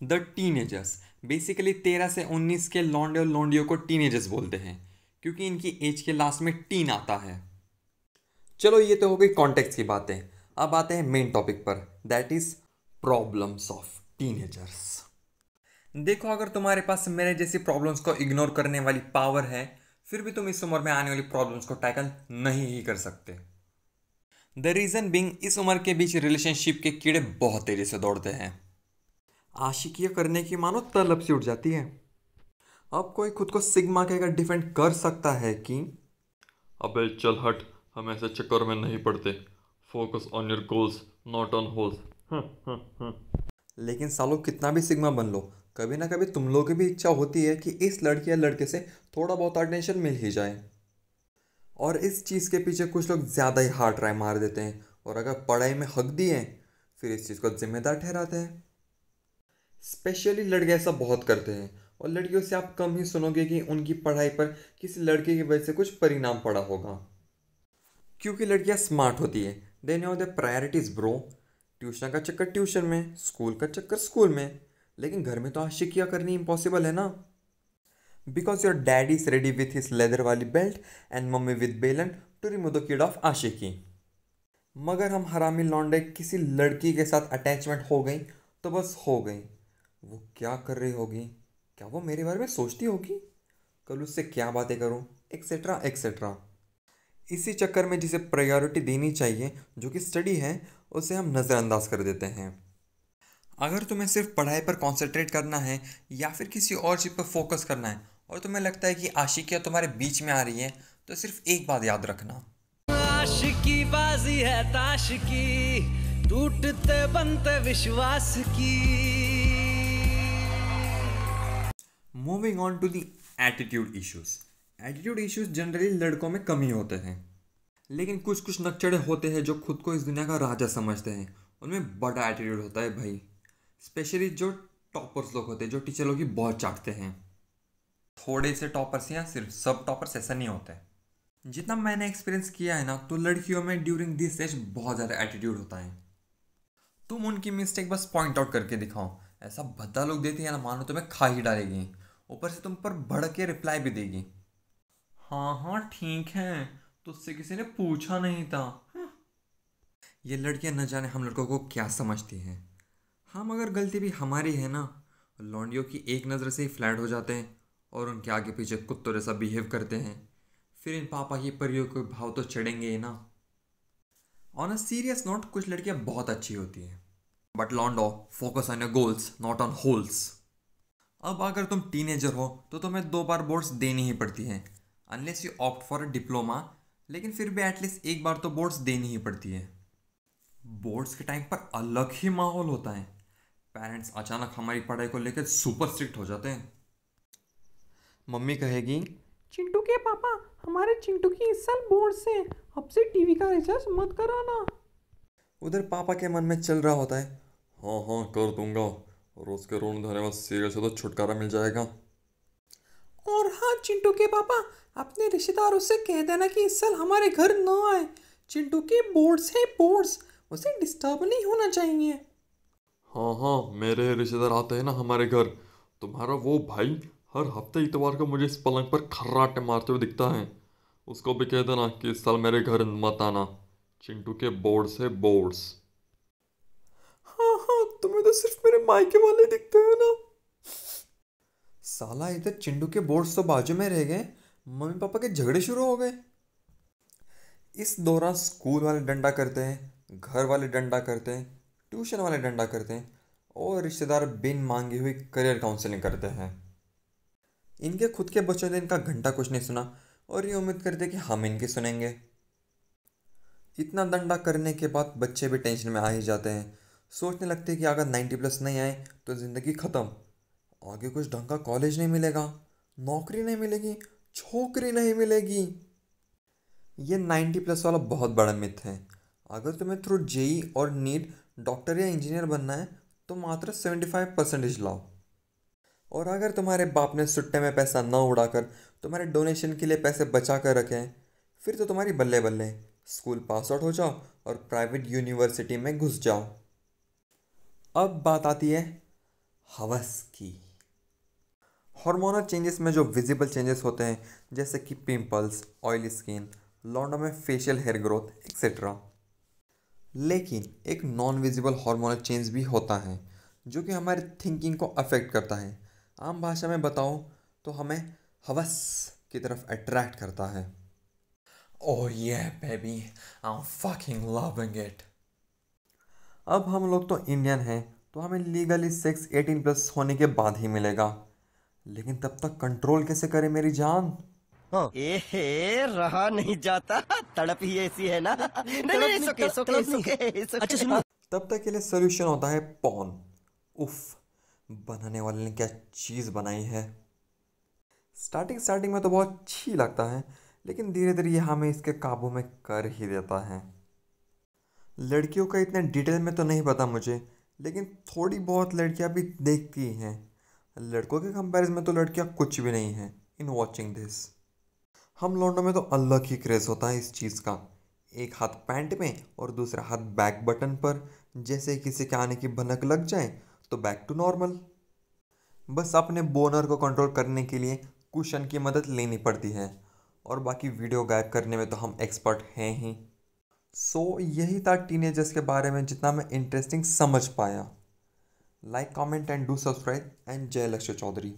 The teenagers, basically 13 से 19 के लौंडे और लौंडियों को टीनेजर्स बोलते हैं क्योंकि इनकी एज के लास्ट में टीन आता है। चलो ये तो हो गई कॉन्टेक्स्ट की बातें। अब आते हैं मेन टॉपिक पर, that is problems of teenagers. देखो, अगर तुम्हारे पास मेरे जैसी प्रॉब्लम्स को इग्नोर करने वाली पावर है, फिर भी तुम इस उम्र में आने वाली प्रॉब्लम्स को टैकल नहीं ही कर सकते। द रीज़न बीइंग, इस उम्र के बीच रिलेशनशिप के कीड़े बहुत तेज़ी से दौड़ते हैं। आशिकियाँ करने की मानो तलब सी उठ जाती है। अब कोई खुद को सिग्मा कहकर डिफेंड कर सकता है कि अबे चल हट, हम ऐसे चक्कर में नहीं पड़ते। Focus on your goals, not on holes. लेकिन सालों कितना भी सिग्मा बन लो, कभी ना कभी तुम लोगों की भी इच्छा होती है कि इस लड़की या लड़के से थोड़ा बहुत अटेंशन मिल ही जाए। और इस चीज़ के पीछे कुछ लोग ज़्यादा ही हार्ड ट्राई मार देते हैं, और अगर पढ़ाई में हक दिए फिर इस चीज़ को जिम्मेदार ठहराते हैं। स्पेशली लड़के ऐसा बहुत करते हैं, और लड़कियों से आप कम ही सुनोगे कि उनकी पढ़ाई पर किसी लड़के की वजह से कुछ परिणाम पड़ा होगा। क्योंकि लड़कियां स्मार्ट होती है, they know the priorities bro. Tuition का चक्कर ट्यूशन में, स्कूल का चक्कर स्कूल में, लेकिन घर में तो आशिकियाँ करनी इम्पॉसिबल है ना। Because your daddy is ready with his leather वाली बेल्ट एंड मम्मी विथ बेलन to remove the kid of आशिकी। मगर हम हरामी लौंडे किसी लड़की के साथ अटैचमेंट हो गई तो बस हो गई। वो क्या कर रही होगी, क्या वो मेरे बारे में सोचती होगी, कल उससे क्या बातें करूं, एक्सेट्रा एक्सेट्रा। इसी चक्कर में जिसे प्रायोरिटी देनी चाहिए, जो कि स्टडी है, उसे हम नज़रअंदाज कर देते हैं। अगर तुम्हें सिर्फ पढ़ाई पर कंसंट्रेट करना है या फिर किसी और चीज़ पर फोकस करना है, और तुम्हें लगता है कि आशिकियाँ तुम्हारे बीच में आ रही है, तो सिर्फ एक बात याद रखना। आशिकी बाजी है ताश की, टूटते बनते विश्वास की। Moving on to the attitude issues. Attitude issues generally लड़कों में कम ही होते हैं, लेकिन कुछ कुछ नकचड़े होते हैं जो खुद को इस दुनिया का राजा समझते हैं। उनमें बड़ा एटीट्यूड होता है भाई। स्पेशली जो टॉपर्स लोग होते हैं, जो टीचर लोग की बहुत चाटते हैं। थोड़े से टॉपर्स या सिर्फ सब टॉपर्स ऐसा नहीं होता है। जितना मैंने एक्सपीरियंस किया है ना, तो लड़कियों में ड्यूरिंग दिस एज बहुत ज़्यादा एटीट्यूड होता है। तुम उनकी मिस्टेक बस पॉइंट आउट करके दिखाओ, ऐसा भद्दा लोग देती है ना, मानो तुम्हें खा ही डालेगी। ऊपर से तुम पर भड़क के रिप्लाई भी देगी, हाँ हाँ ठीक है, तुझसे किसी ने पूछा नहीं था। ये लड़कियां न जाने हम लड़कों को क्या समझती हैं। हम अगर गलती भी हमारी है ना, लौंडियों की एक नज़र से ही फ्लैट हो जाते हैं और उनके आगे पीछे कुत्तों जैसा बिहेव करते हैं। फिर इन पापा की परियों के भाव तो चढ़ेंगे ही ना। ऑन अ सीरियस नोट, कुछ लड़कियां बहुत अच्छी होती हैं, बट लॉन्डो, focus on your goals not on holes. अब अगर तुम टीनेजर हो तो तुम्हें 2 बार बोर्ड्स देनी ही पड़ती हैं, unless you opt for a diploma. लेकिन फिर भी एटलीस्ट एक बार तो बोर्ड्स देनी ही पड़ती है। बोर्ड्स के टाइम पर अलग ही माहौल होता है। पेरेंट्स अचानक हमारी पढ़ाई को लेकर सुपर स्ट्रिक्ट हो जाते हैं। मम्मी कहेगी, चिंटू के पापा, हमारे चिंटू की इस साल बोर्ड से, अब से टीवी का रिचार्ज मत कराना। उधर पापा के मन में चल रहा होता है, हाँ हाँ कर दूंगा, रोज के रोने धोने में सीरियल से तो छुटकारा मिल जाएगा। और हाँ चिंटू के पापा, अपने रिश्तेदारों से कह देना कि इस साल हमारे घर न आए। चिंटू के बोर्ड्स है बोर्ड्स, उसे डिस्टर्ब नहीं होना चाहिए। हाँ हाँ, मेरे रिश्तेदार आते हैं ना हमारे घर, तुम्हारा वो भाई हर हफ्ते इतवार को मुझे इस पलंग पर खर्राटे मारते हुए दिखता है। उसको भी कह देना कि इस साल मेरे घर मत आना। चिंटू के बोर्ड से बोर्ड्स। हाँ हाँ, तुम्हें तो सिर्फ मेरे मायके वाले दिखते हैं ना। साला इधर चिंटू के बोर्ड्स तो बाजू में रह गए, मम्मी पापा के झगड़े शुरू हो गए। इस दौरान स्कूल वाले डंडा करते हैं, घर वाले डंडा करते हैं, ट्यूशन वाले डंडा करते हैं, और रिश्तेदार बिन मांगी हुई करियर काउंसलिंग करते हैं। इनके खुद के बच्चों ने इनका घंटा कुछ नहीं सुना, और ये उम्मीद करते कि हम इनके सुनेंगे। इतना डंडा करने के बाद बच्चे भी टेंशन में आ ही जाते हैं। सोचने लगते हैं कि अगर 90+ नहीं आए तो ज़िंदगी ख़त्म, आगे कुछ ढंग का कॉलेज नहीं मिलेगा, नौकरी नहीं मिलेगी, छोकरी नहीं मिलेगी। ये 90+ वाला बहुत बड़ा मिथ है। अगर तुम्हें थ्रू जेई और नीट डॉक्टर या इंजीनियर बनना है, तो मात्र 75% लाओ। और अगर तुम्हारे बाप ने सुट्टे में पैसा न उड़ाकर तुम्हारे डोनेशन के लिए पैसे बचा कर रखे हैं, फिर तो तुम्हारी बल्ले बल्ले, स्कूल पास आउट हो जाओ और प्राइवेट यूनिवर्सिटी में घुस जाओ। अब बात आती है हवस की। हार्मोनल चेंजेस में जो विजिबल चेंजेस होते हैं जैसे कि पिंपल्स, ऑयली स्किन, लौंडों में फेशियल हेयर ग्रोथ एक्सेट्रा। लेकिन एक नॉन विजिबल हार्मोनल चेंज भी होता है जो कि हमारे थिंकिंग को अफेक्ट करता है। आम भाषा में बताऊं तो हमें हवस की तरफ अट्रैक्ट करता है। ओह ये baby, I am fucking loving it. अब हम लोग तो इंडियन हैं तो हमें लीगली सेक्स 18+ होने के बाद ही मिलेगा, लेकिन तब तक कंट्रोल कैसे करें मेरी जान? एहे रहा नहीं जाता, तड़प ही ऐसी है ना। नहीं, सुके। अच्छा सुनो, तब तक के लिए सोल्यूशन होता है पॉर्न। उफ, बनाने वाले ने क्या चीज़ बनाई है। स्टार्टिंग में तो बहुत अच्छी लगता है, लेकिन धीरे धीरे ये हमें इसके काबू में कर ही देता है। लड़कियों का इतने डिटेल में तो नहीं पता मुझे, लेकिन थोड़ी बहुत लड़कियां भी देखती हैं। लड़कों के कंपैरिजन में तो लड़कियां कुछ भी नहीं हैं इन वॉचिंग दिस। हम लौंडों में तो अलग ही क्रेज़ होता है इस चीज़ का। एक हाथ पैंट में और दूसरा हाथ बैक बटन पर, जैसे किसी के आने की भनक लग जाए तो बैक टू नॉर्मल। बस अपने बोनर को कंट्रोल करने के लिए कुशन की मदद लेनी पड़ती है, और बाकी वीडियो गायब करने में तो हम एक्सपर्ट हैं ही। सो यही था टीनेजर्स के बारे में जितना मैं इंटरेस्टिंग समझ पाया। Like, comment and do subscribe and जय लक्ष्य चौधरी।